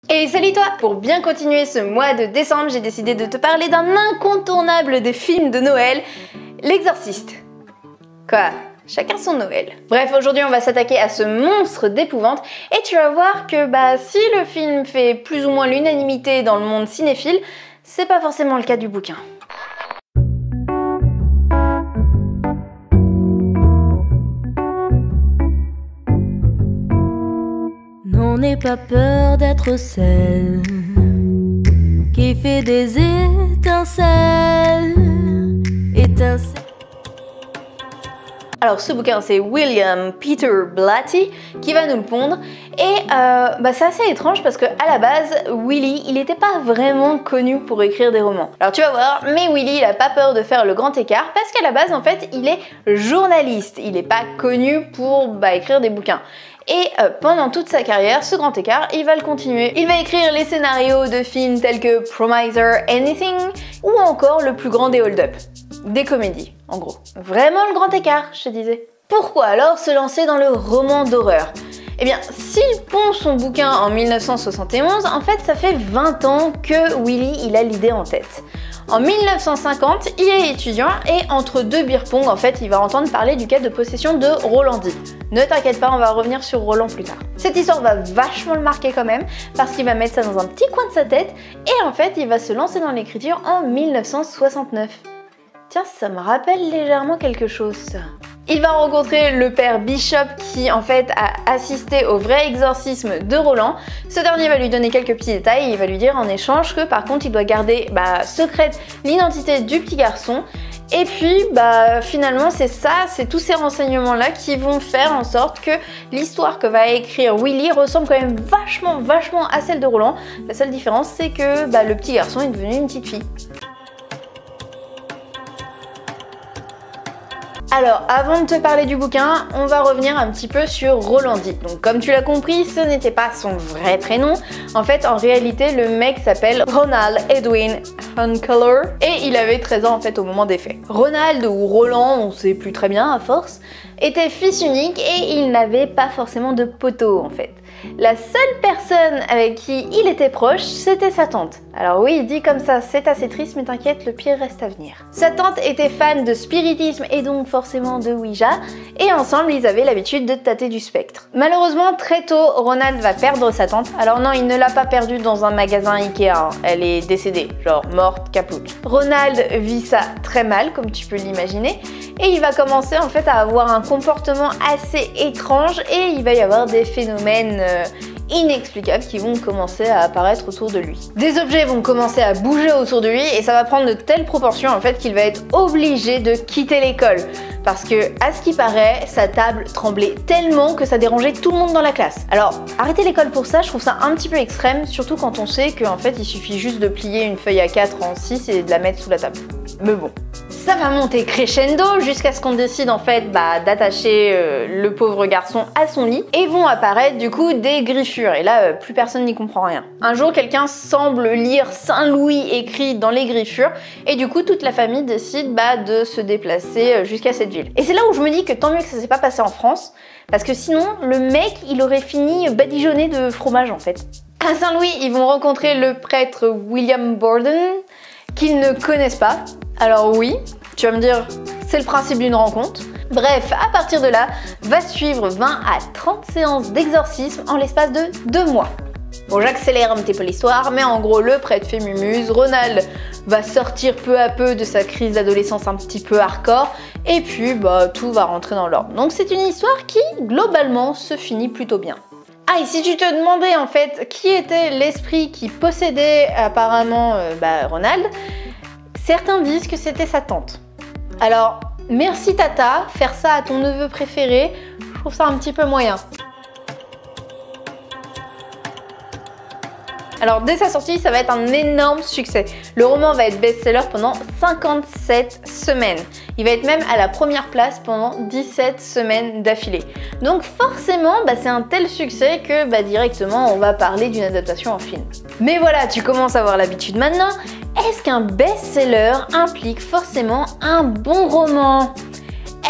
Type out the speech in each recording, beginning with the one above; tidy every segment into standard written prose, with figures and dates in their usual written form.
Et salut toi! Pour bien continuer ce mois de décembre, j'ai décidé de te parler d'un incontournable des films de Noël, L'Exorciste. Quoi? Chacun son Noël. Bref, aujourd'hui on va s'attaquer à ce monstre d'épouvante et tu vas voir que si le film fait plus ou moins l'unanimité dans le monde cinéphile, c'est pas forcément le cas du bouquin. N'aie pas peur d'être celle qui fait des étincelles. Alors ce bouquin c'est William Peter Blatty qui va nous le pondre et c'est assez étrange parce que à la base Willy il n'était pas vraiment connu pour écrire des romans. Alors tu vas voir, mais Willy il a pas peur de faire le grand écart parce qu'à la base en fait il est journaliste, il n'est pas connu pour écrire des bouquins. Et pendant toute sa carrière, ce grand écart, il va le continuer. Il va écrire les scénarios de films tels que Promiser Anything ou encore le plus grand des hold-up. Des comédies, en gros. Vraiment le grand écart, je te disais. Pourquoi alors se lancer dans le roman d'horreur ? Eh bien, s'il pond son bouquin en 1971, en fait, ça fait 20 ans que Willy, il a l'idée en tête. En 1950, il est étudiant et entre deux beer pong, en fait, il va entendre parler du cas de possession de Rolandi. Ne t'inquiète pas, on va revenir sur Roland plus tard. Cette histoire va vachement le marquer quand même, parce qu'il va mettre ça dans un petit coin de sa tête et en fait, il va se lancer dans l'écriture en 1969. Tiens, ça me rappelle légèrement quelque chose, ça. Il va rencontrer le père Bishop qui en fait a assisté au vrai exorcisme de Roland. Ce dernier va lui donner quelques petits détails et il va lui dire en échange que par contre il doit garder secrète l'identité du petit garçon. Et puis finalement c'est tous ces renseignements là qui vont faire en sorte que l'histoire que va écrire Willy ressemble quand même vachement à celle de Roland. La seule différence c'est que le petit garçon est devenu une petite fille. Alors, avant de te parler du bouquin, on va revenir un petit peu sur Rolandi. Donc, comme tu l'as compris, ce n'était pas son vrai prénom. En fait, en réalité, le mec s'appelle Ronald Edwin Hunkeler et il avait 13 ans en fait au moment des faits. Ronald ou Roland, on sait plus très bien à force, était fils unique et il n'avait pas forcément de poteau en fait. La seule personne avec qui il était proche, c'était sa tante. Alors oui, dit comme ça, c'est assez triste, mais t'inquiète, le pire reste à venir. Sa tante était fan de spiritisme et donc forcément de Ouija, et ensemble ils avaient l'habitude de tâter du spectre. Malheureusement, très tôt, Ronald va perdre sa tante. Alors non, il ne l'a pas perdue dans un magasin Ikea, hein. Elle est décédée, genre morte, caput. Ronald vit ça très mal, comme tu peux l'imaginer, et il va commencer en fait à avoir un comportement assez étrange et il va y avoir des phénomènes inexplicables qui vont commencer à apparaître autour de lui. Des objets vont commencer à bouger autour de lui et ça va prendre de telles proportions en fait qu'il va être obligé de quitter l'école parce que, à ce qui paraît, sa table tremblait tellement que ça dérangeait tout le monde dans la classe. Alors, arrêter l'école pour ça, je trouve ça un petit peu extrême, surtout quand on sait qu'en fait il suffit juste de plier une feuille A4 en 6 et de la mettre sous la table. Mais bon. Ça va monter crescendo jusqu'à ce qu'on décide en fait d'attacher le pauvre garçon à son lit et vont apparaître du coup des griffures et là plus personne n'y comprend rien. Un jour quelqu'un semble lire Saint-Louis écrit dans les griffures et du coup toute la famille décide de se déplacer jusqu'à cette ville. Et c'est là où je me dis que tant mieux que ça s'est pas passé en France parce que sinon le mec il aurait fini badigeonné de fromage en fait. À Saint-Louis ils vont rencontrer le prêtre William Borden qu'ils ne connaissent pas. Alors oui, tu vas me dire, c'est le principe d'une rencontre. Bref, à partir de là, va suivre 20 à 30 séances d'exorcisme en l'espace de 2 mois. Bon, j'accélère un petit peu l'histoire, mais en gros, le prêtre fait mumuse, Ronald va sortir peu à peu de sa crise d'adolescence un petit peu hardcore, et puis tout va rentrer dans l'ordre. Donc c'est une histoire qui, globalement, se finit plutôt bien. Ah, et si tu te demandais en fait qui était l'esprit qui possédait apparemment Ronald, certains disent que c'était sa tante. Alors, merci Tata, faire ça à ton neveu préféré, je trouve ça un petit peu moyen. Alors dès sa sortie, ça va être un énorme succès. Le roman va être best-seller pendant 57 semaines. Il va être même à la première place pendant 17 semaines d'affilée. Donc forcément, c'est un tel succès que directement on va parler d'une adaptation en film. Mais voilà, tu commences à avoir l'habitude maintenant. Est-ce qu'un best-seller implique forcément un bon roman?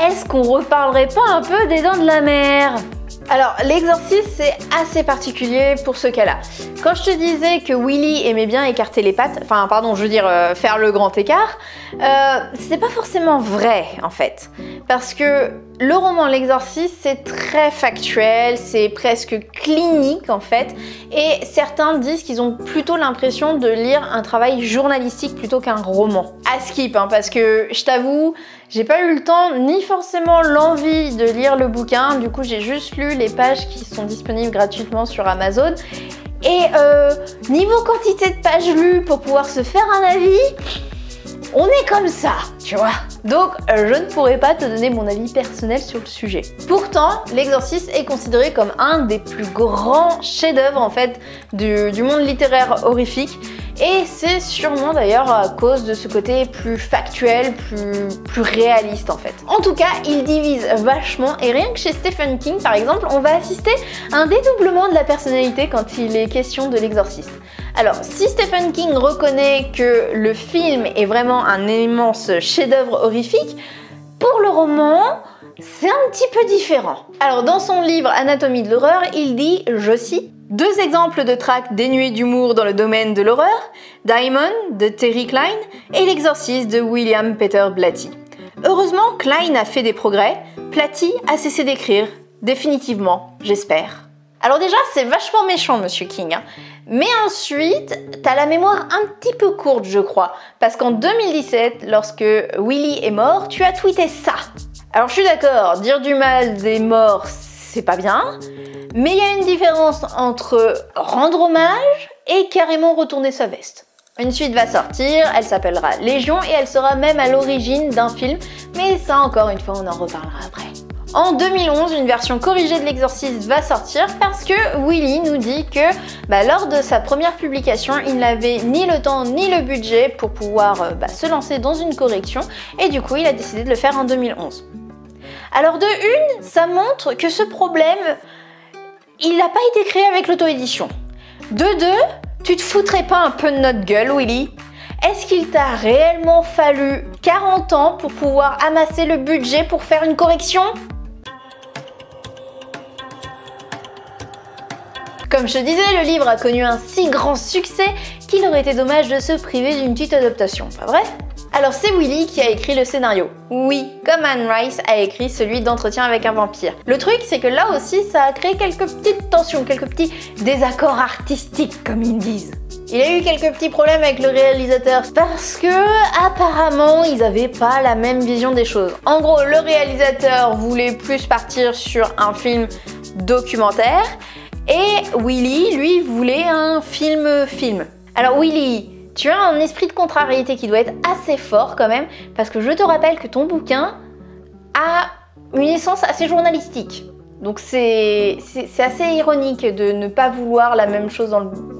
Est-ce qu'on reparlerait pas un peu des Dents de la Mer? Alors, l'exorcisme, c'est assez particulier pour ce cas-là. Quand je te disais que Willy aimait bien écarter les pattes, enfin pardon, je veux dire faire le grand écart, c'était pas forcément vrai en fait. Parce que le roman L'Exorciste, c'est très factuel, c'est presque clinique en fait, et certains disent qu'ils ont plutôt l'impression de lire un travail journalistique plutôt qu'un roman. À skip, hein, parce que je t'avoue, j'ai pas eu le temps ni forcément l'envie de lire le bouquin, du coup j'ai juste lu les pages qui sont disponibles gratuitement sur Amazon. Et niveau quantité de pages lues pour pouvoir se faire un avis, on est comme ça, tu vois. Donc je ne pourrais pas te donner mon avis personnel sur le sujet. Pourtant, L'Exorciste est considéré comme un des plus grands chefs-d'œuvre en fait du monde littéraire horrifique. Et c'est sûrement d'ailleurs à cause de ce côté plus factuel, plus réaliste en fait. En tout cas, il divise vachement et rien que chez Stephen King par exemple, on va assister à un dédoublement de la personnalité quand il est question de l'exorciste. Alors, si Stephen King reconnaît que le film est vraiment un immense chef-d'œuvre horrifique, pour le roman, c'est un petit peu différent. Alors, dans son livre Anatomie de l'horreur, il dit, je cite, « Deux exemples de tracts dénués d'humour dans le domaine de l'horreur, Diamond de Terry Klein et L'Exorciste de William Peter Blatty. Heureusement, Klein a fait des progrès, Blatty a cessé d'écrire, définitivement, j'espère. » Alors déjà, c'est vachement méchant, Monsieur King, hein. Mais ensuite, t'as la mémoire un petit peu courte, je crois, parce qu'en 2017, lorsque Willy est mort, tu as tweeté ça. Alors je suis d'accord, dire du mal des morts, c'est pas bien, mais il y a une différence entre rendre hommage et carrément retourner sa veste. Une suite va sortir, elle s'appellera Légion et elle sera même à l'origine d'un film, mais ça encore une fois on en reparlera après. En 2011, une version corrigée de L'Exorciste va sortir parce que Willy nous dit que lors de sa première publication, il n'avait ni le temps ni le budget pour pouvoir se lancer dans une correction et du coup il a décidé de le faire en 2011. Alors de une, ça montre que ce problème, il n'a pas été créé avec l'auto-édition. De deux, tu te foutrais pas un peu de notre gueule, Willy? Est-ce qu'il t'a réellement fallu 40 ans pour pouvoir amasser le budget pour faire une correction? Comme je te disais, le livre a connu un si grand succès qu'il aurait été dommage de se priver d'une petite adaptation, pas vrai? Alors c'est Willy qui a écrit le scénario. Oui, comme Anne Rice a écrit celui d'Entretien avec un vampire. Le truc, c'est que là aussi, ça a créé quelques petites tensions, quelques petits désaccords artistiques, comme ils disent. Il y a eu quelques petits problèmes avec le réalisateur parce que apparemment ils avaient pas la même vision des choses. En gros, le réalisateur voulait plus partir sur un film documentaire et Willy, lui, voulait un film. Alors Willy, tu as un esprit de contrariété qui doit être assez fort quand même parce que je te rappelle que ton bouquin a une essence assez journalistique. Donc c'est assez ironique de ne pas vouloir la même chose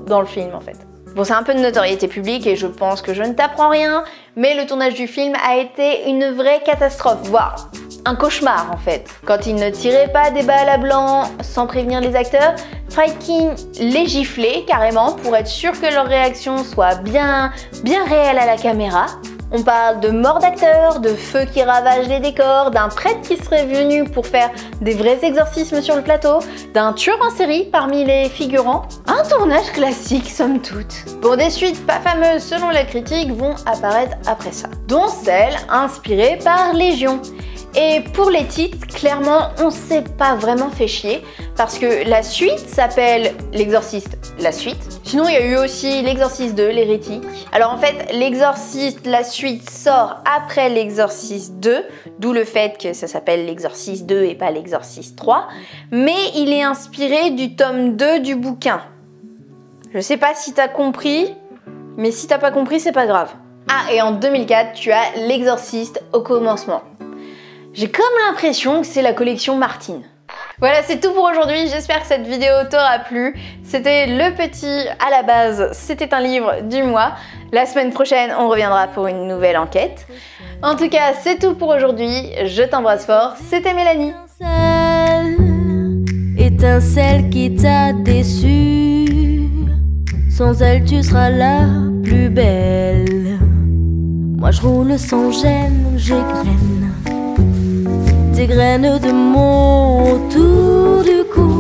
dans le film en fait. Bon, c'est un peu de notoriété publique et je pense que je ne t'apprends rien, mais le tournage du film a été une vraie catastrophe, voire un cauchemar en fait. Quand ils ne tiraient pas des balles à blanc sans prévenir les acteurs, Friedkin les giflait carrément pour être sûr que leur réaction soit bien réelle à la caméra. On parle de morts d'acteurs, de feux qui ravagent les décors, d'un prêtre qui serait venu pour faire des vrais exorcismes sur le plateau, d'un tueur en série parmi les figurants. Un tournage classique somme toute. Bon, des suites pas fameuses selon la critique vont apparaître après ça, dont celle inspirée par Légion. Et pour les titres, clairement, on s'est pas vraiment fait chier parce que la suite s'appelle L'Exorciste, la suite. Sinon, il y a eu aussi L'Exorciste 2, l'hérétique. Alors en fait, L'Exorciste, la suite sort après L'Exorciste 2, d'où le fait que ça s'appelle L'Exorciste 2 et pas L'Exorciste 3. Mais il est inspiré du tome 2 du bouquin. Je sais pas si t'as compris, mais si t'as pas compris, c'est pas grave. Ah, et en 2004, tu as L'Exorciste au commencement. J'ai comme l'impression que c'est la collection Martine. Voilà, c'est tout pour aujourd'hui. J'espère que cette vidéo t'aura plu. C'était le petit à la base. C'était un livre du mois. La semaine prochaine, on reviendra pour une nouvelle enquête. En tout cas, c'est tout pour aujourd'hui. Je t'embrasse fort. C'était Mélanie. Étincelle qui t'a déçu. Sans elle, tu seras la plus belle. Moi, je roule sans gêne, j'égrène des graines de mon tour du cou.